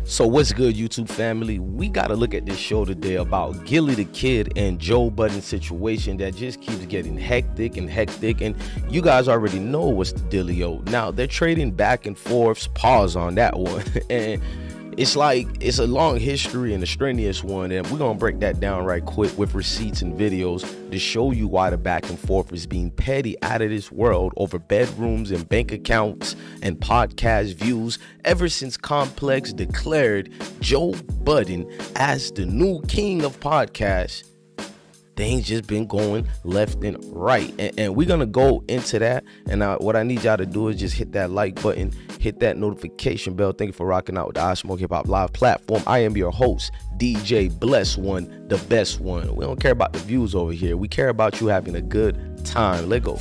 So what's good, YouTube family? We got to look at this show today about Gillie the Kid and Joe Budden situation that just keeps getting hectic, and you guys already know what's the dealio. Now they're trading back and forth. Pause on that one. And it's like it's a long history and a strenuous one, and we're gonna break that down right quick with receipts and videos to show you why the back and forth is being petty out of this world over bedrooms and bank accounts and podcast views ever since Complex declared Joe Budden as the new king of podcasts. Things just been going left and right, and we're gonna go into that. And what I need y'all to do is just hit that like button, hit that notification bell. Thank you for rocking out with the IsmokeHiphop live platform. I am your host, DJ Bless One, the best one. We don't care about the views over here. We care about you having a good time. Let's go.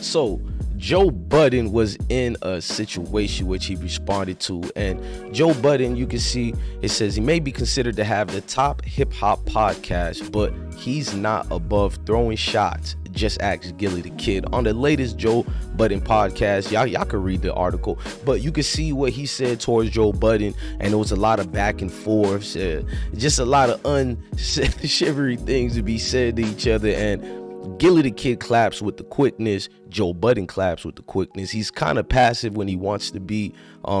So Joe Budden was in a situation which he responded to, and Joe Budden, you can see it says he may be considered to have the top hip-hop podcast, but he's not above throwing shots. Just ask Gillie the Kid on the latest Joe Budden podcast. Y'all can read the article, but you can see what he said towards Joe Budden, and there was a lot of back and forth, just a lot of unsavory things to be said to each other. And Gillie the Kid claps with the quickness. Joe Budden claps with the quickness. He's kind of passive when he wants to be.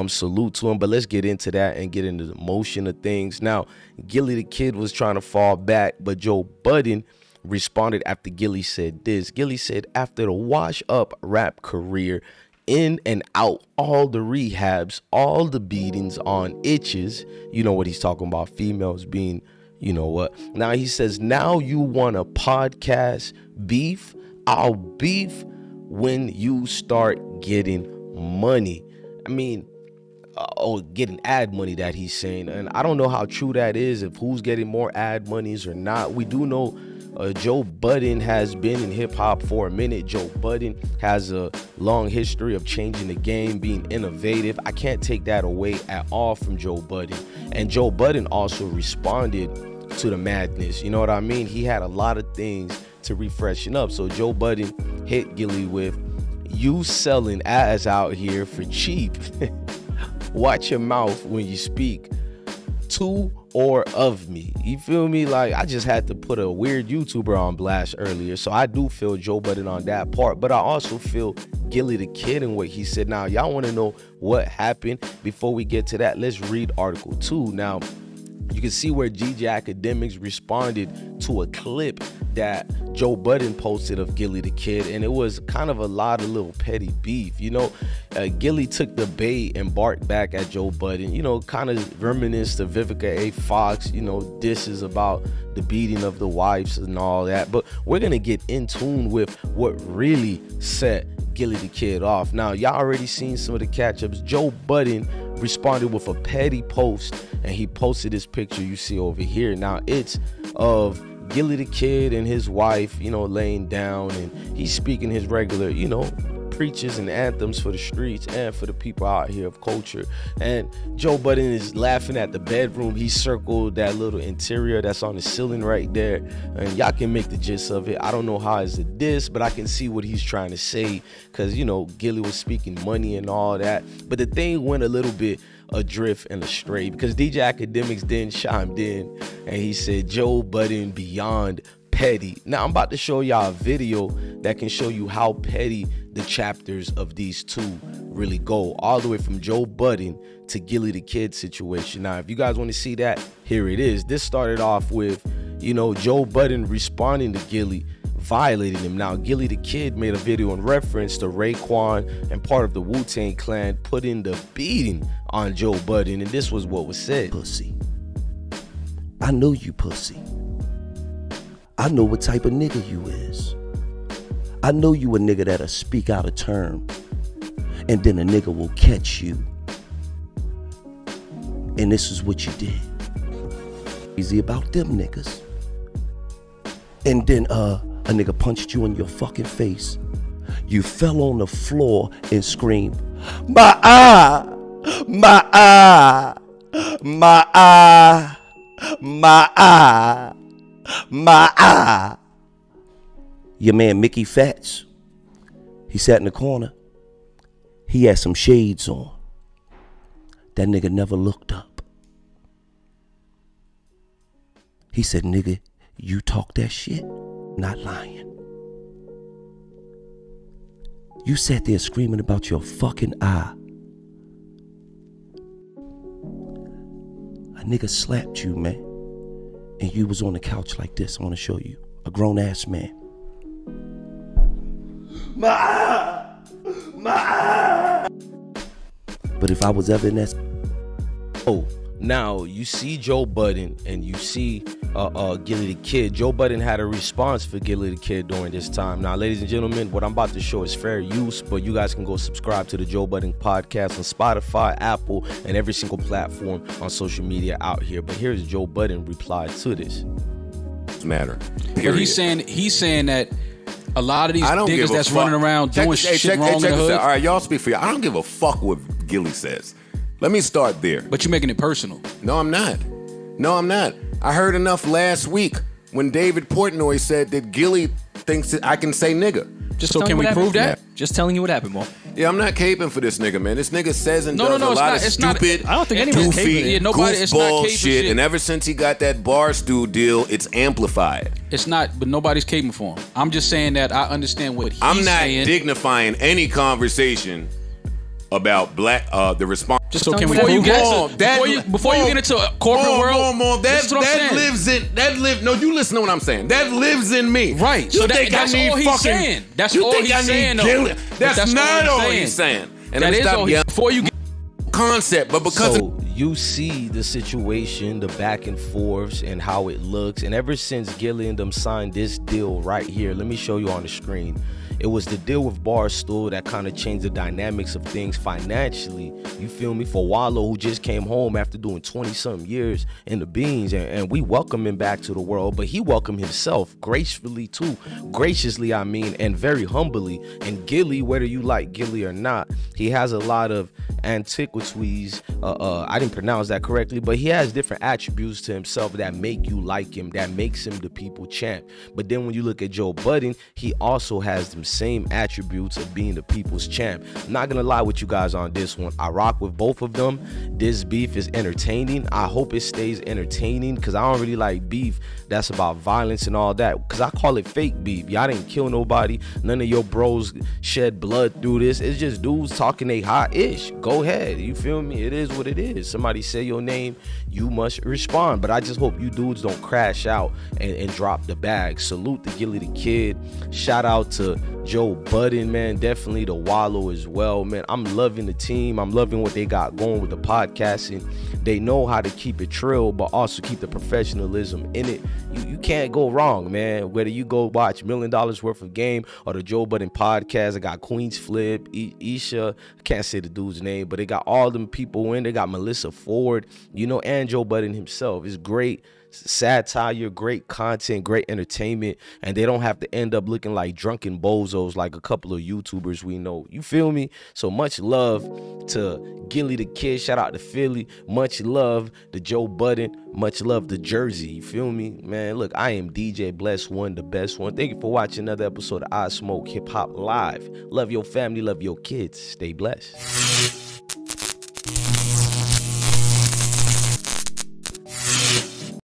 Salute to him, but let's get into that and get into the motion of things. Now, Gillie the Kid was trying to fall back, but Joe Budden responded after Gillie said this. Gillie said, after the wash up rap career, in and out, all the rehabs, all the beatings on itches, you know what he's talking about, females being, you know what. Now he says, now you want a podcast beef? I'll beef when you start getting money. I mean, getting ad money, that he's saying. And I don't know how true that is, if who's getting more ad monies or not. We do know Joe Budden has been in hip hop for a minute. Joe Budden has a long history of changing the game, being innovative. I can't take that away at all from Joe Budden. And Joe Budden also responded to the madness. You know what I mean? He had a lot of things to refreshen up. So Joe Budden hit Gillie with, you selling ass out here for cheap. Watch your mouth when you speak to or of me. You feel me? Like, I just had to put a weird YouTuber on blast earlier, so I do feel Joe Budden on that part, but I also feel Gillie the Kid and what he said. Now, y'all want to know what happened? Before we get to that, let's read article 2. Now, you can see where GJ Academics responded to a clip that Joe Budden posted of Gillie the Kid, and it was kind of a lot of little petty beef. You know, Gillie took the bait and barked back at Joe Budden, you know, kind of reminisced of Vivica A. Fox, you know, dishes about the beating of the wives and all that. But we're going to get in tune with what really set Gillie the Kid off. Now, y'all already seen some of the catch-ups. Joe Budden responded with a petty post, and he posted this picture you see over here. Now, it's of Gillie the Kid and his wife, you know, laying down, and he's speaking his regular, you know, preaches and anthems for the streets and for the people out here of culture. And Joe Budden is laughing at the bedroom. He circled that little interior that's on the ceiling right there, and y'all can make the gist of it. I don't know how it's a diss, but I can see what he's trying to say, because, you know, Gillie was speaking money and all that, but the thing went a little bit adrift and astray, because DJ Academics then chimed in and he said, Joe Budden beyond petty. Now, I'm about to show y'all a video that can show you how petty the chapters of these two really go, all the way from Joe Budden to Gillie the Kid situation. Now, if you guys want to see that, here it is. This started off with, you know, Joe Budden responding to Gillie, violating him. Now, Gillie the Kid made a video in reference to Raekwon and part of the Wu-Tang Clan putting the beating on Joe Budden, and this was what was said. Pussy. I know you pussy. I know what type of nigga you is. I know you a nigga that'll speak out of turn, and then a nigga will catch you. And this is what you did. Easy about them niggas. And then a nigga punched you in your fucking face. You fell on the floor and screamed, my eye, my eye, my eye, my eye, my eye. Your man Mickey Fats, He sat in the corner. He had some shades on. That nigga never looked up. He said, nigga, you talk that shit? Not lying. You sat there screaming about your fucking eye. A nigga slapped you, man. And you was on the couch like this. I want to show you. A grown-ass man. My eye! My eye! But if I was ever in that... Oh, now you see Joe Budden and you see Gillie the Kid. Joe Budden had a response for Gillie the Kid during this time. Now, ladies and gentlemen, what I'm about to show is fair use, but you guys can go subscribe to the Joe Budden podcast on Spotify, Apple, and every single platform on social media out here. But here's Joe Budden reply to this. Matter. But he's saying that a lot of these niggas that's running around doing shit wrong in the hood. All right, y'all speak for y'all. I don't give a fuck what Gillie says. Let me start there. But you're making it personal. No, I'm not. No, I'm not. I heard enough last week when David Portnoy said that Gillie thinks that I can say nigga. Just so can we prove that? Yeah. Just telling you what happened, Mo. Yeah, I'm not caping for this nigga, man. This nigga says and does a lot of stupid, I don't think anyone's caping. Yeah, nobody. It's not goofball caping shit. And ever since he got that Barstool deal, it's amplified. It's not, but nobody's caping for him. I'm just saying that I understand what he's saying. I'm not dignifying any conversation about the response. Just so can we prove before you get into a corporate world? No, you listen to what I'm saying. That lives in me. Right. You So think that's I need all he's fucking, saying. That's you all think he's I saying, need though. Gillie? That's not all he's saying. And that is all before you get concept, but because so you see the situation, the back and forths, and how it looks. And ever since Gillie and them signed this deal right here, let me show you on the screen. It was the deal with Barstool that kind of changed the dynamics of things financially. You feel me? For Wallow, who just came home after doing 20-something years in the beans, and we welcome him back to the world, but he welcomed himself gracefully too. Graciously, I mean, and very humbly. And Gillie, whether you like Gillie or not, he has a lot of antiquities. I didn't pronounce that correctly, but he has different attributes to himself that make you like him, that makes him the people champ. But then when you look at Joe Budden, he also has them same attributes of being the people's champ. I'm not gonna lie with you guys on this one. I rock with both of them. This beef is entertaining. I hope it stays entertaining, because I don't really like beef that's about violence and all that, because I call it fake beef. Y'all didn't kill nobody. None of your bros shed blood through this. It's just dudes talking they hot-ish. Go ahead. You feel me? It is what it is. Somebody say your name, you must respond. But I just hope you dudes don't crash out and drop the bag. Salute to Gillie the Kid. Shout out to Joe Budden, man. Definitely to Wallow as well, man. I'm loving the team. I'm loving what they got going with the podcasting. They know how to keep it trill, but also keep the professionalism in it. You can't go wrong, man. Whether you go watch $1 Million Worth of Game or the Joe Budden podcast, I got Queens Flip, Isha, I can't say the dude's name, but they got all them people in. They got Melissa Ford, you know, and Joe Budden himself. It's great satire, great content, great entertainment, and they don't have to end up looking like drunken bozos like a couple of YouTubers we know. You feel me? So much love to Gillie the Kid. Shout out to Philly. Much love to Joe Budden. Much love to Jersey. You feel me? Man, look, I am DJ Bless One, the best one. Thank you for watching another episode of I Smoke Hip Hop Live. Love your family, love your kids. Stay blessed.